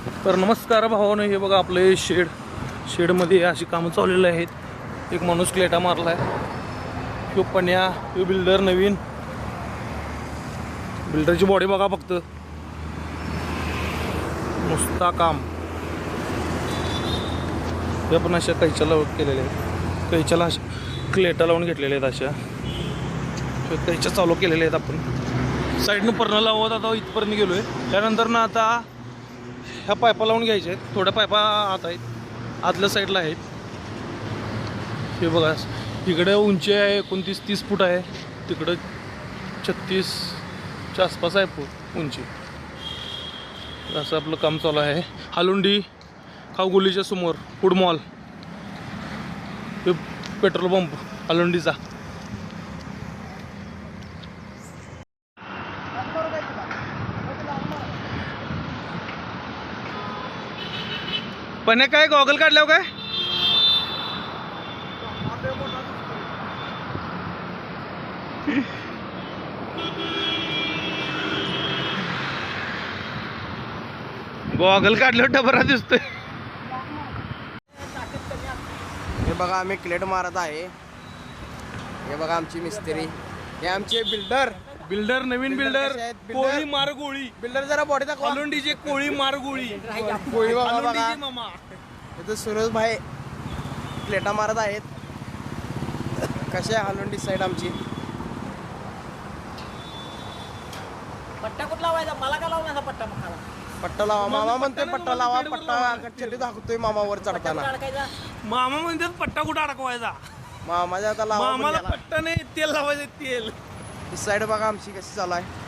तर नमस्कार भावानं, हे बघा आपलं शेडमध्ये अशी कामं चाललेली आहेत. एक माणूस क्लेटा मारलाय. ह्यो पण्या, ह्यो बिल्डर नवीन बिल्डरची बॉडी बघा फक्त, नुसता काम. हे पण अशा कैच्या लावून केलेले आहेत, कैच्याला अशा क्लेटा लावून घेतलेले आहेत. अशा कैच्या चालू केलेल्या आहेत. आपण साईडनं परणं लावत आता इथपर्यंत गेलोय. त्यानंतर ना आता ह्या पायपा लावून घ्यायच्या आहेत. थोड्या पायपा आत आहेत, आतल्या साईडला आहेत. हे बघा, इकडे उंची आहे 29-30 फूट आहे, तिकडं 36च्या आसपास आहे फूट उंची. असं आपलं काम चालू आहे. हालुंडी खाऊगुलीच्या समोर फूड मॉल, पेट्रोल पंप हालुंडीचा. पण काय गॉगल काढल्यावर काय गॉगल काढल्यावर डबरा दिसतोय. हे बघा आम्ही क्लेट मारत आहे. हे बघा आमची मिस्त्री, हे आमचे बिल्डर नवीन बिल्डर. कोळी मार गोळी बिल्डर जरा बॉडी दाखवा. हालुंडीचे कोळी मार गोळी. गोळी बघा बघा. हालुंडीचे मामा इथं सुरज भाई क्लेटा मारत आहेत. कशी आहे हालुंडी साईड आमची. पट्टा कुठला लावायचा? मला का लावण्याचा पट्टा मग? पट्टा लावा. मामा म्हणतोय पट्टा लावा. पट्टा चड्डी दाखवतोय मामा वर चढताना. अडकायचा मामा म्हणतात पट्टा कुठं अडकवायचा. मामाच्या आता लावा. मामाला पट्टा नाही, तेल लावायचं. तेल ही साईड बघा आमची कशी चालू आहे.